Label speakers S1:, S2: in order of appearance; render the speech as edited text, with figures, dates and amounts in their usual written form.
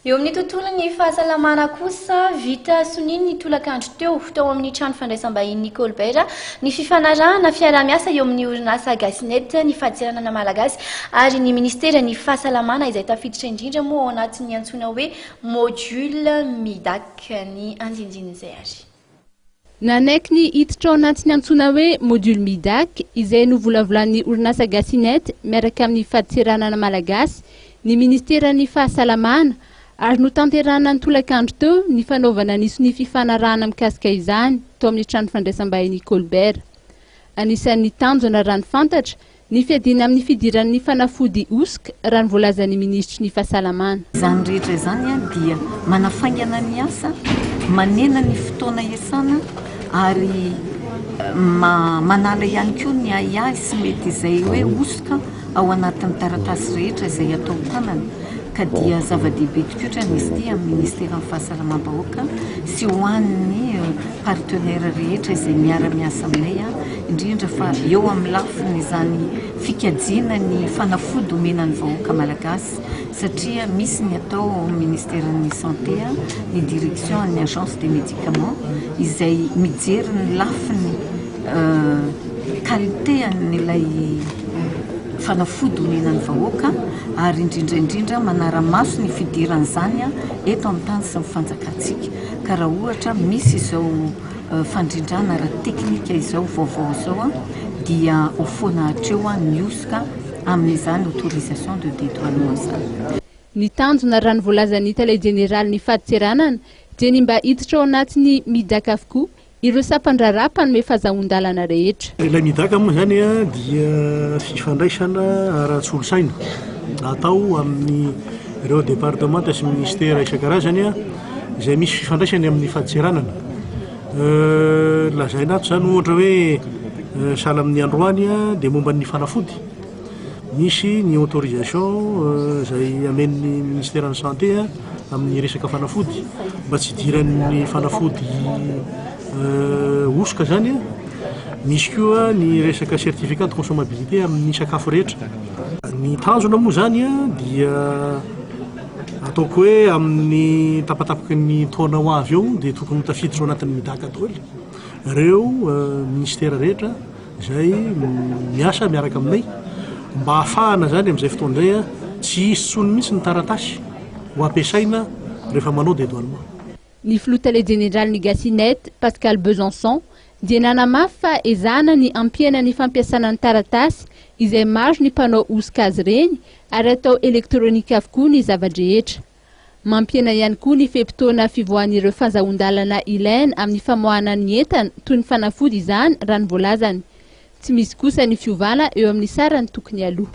S1: Eo amin'ny tontolon'ny fahasalamana kosa vita soniny ny tolakandro teo amin'ny trano fandraisam-bahiny Colbert ny fifanarahana fiara-miasa eo amin'ny orinasa Gasinet ny fahatsiranana malagasy ary ny ministera ny fahasalamana izay tafiditra indrindra moa ao anatin'ny antsoina hoe module MIDAC ny andinindin'izay ary.
S2: Nanaiky ny hiditra ao anatin'ny antsoina hoe module MIDAC izay novolavolan'ny orinasa Gasinet miaraka amin'ny fahatsiranana malagasy ny ministera ny fahasalamana ary no tanterana ny tolakandro teo ny fanaovana ny fifanarahana mikasika izany tao amin'ny trano fandraisam-bahiny Colbert. Anisan'ny tanjona raha ny fantatra ny fiadiana amin'ny fidiran'ny fanafody osika raha ny voalazan'ny ministry ny fahasalamana.
S3: Izany rehetra izany dia manafaingana ny asa, manena ny fotoana iasana ary manala ihany koa ny aiay sy mety izay hoe osika ao anatin'ny taratasy rehetra izay atao tanana. Ka dia zava-dehibe tokoa misy ity amin'ny ministera ny fahasalamam-bahoaka sy ho an'ny partenaire rehetra izay miara-miasa aminay indrindra fa eo amin'ny lafiny izany fikajiana ny fanafody omenan'ny vahoaka malagasy satria misy ny atao ministeran'ny santé ny direction ny agence des médicaments izay mijery ny lafiny qualité an'ilay fanafody omenan'ny vahoaka ary indrindra manara-maso ny fidiran'izany eto amin'ny tany sy ny fanjakatsika ka raha ohatra misy izao fandrindrana ara-teknika izao vaovao izao dia ho foana hatreo ny osika amin'izany autorisation de dédouanement izany.
S2: Ny tanjona raha ny voalazan'ny tale général ny fahatsiranana dia ny mba hiditra ao anatin'ny MIDAC avokoa ireo sapan-draharaha manome fahazahon-dalana rehetra.
S4: Ilay MIDAC moa zany dia fifandraisana ara-tsolosaina atao amin'ny ireo départementa sy ministera isan-karazany izay misy fifandraisany amin'ny fahatsiranana. Lazaina ato zany ohatra hoe sahala amin'ny androany dia momba ny fanafody. Misy ny autorisation izay amen'ny ministera ny santé amin'ny resaka fanafody mba tsy idiran'ny fanafody osika zany misy koa ny resaka certificat de consommabilité amin'ny sakafo rehetra. Ny tanjona moa zany dia ataoko hoe amin'ny tapatapaky ny taona ho avy eo dia tokony tafiditra ao anatin'ny MIDAC daholo ireo ministera rehetra izay miasa miaraka aminay mba ahafahana zany amin'izay fotoana izay tsy hisy tsony mihitsy ny taratasy ho ampiasaina rehefa manao dédouanement.
S2: Ny filoha tale général ny Gasinet Pascal Besançon dia nanamafy fa ezahana ny ampiana ny fampiasana ny taratasy izay maro ny mpanao osika azy reny ary atao elektronika avokoa ny zavadrehetra. Mampiana ihany koa ny fe-potoana fivoahan'ireo fanjahon-dalana ilaina amin'ny famoahana ny entana toy ny fanafody izany raha ny voalazany. Tsy misy kosa ny fiovana eo amin'ny sarany tokony aloha.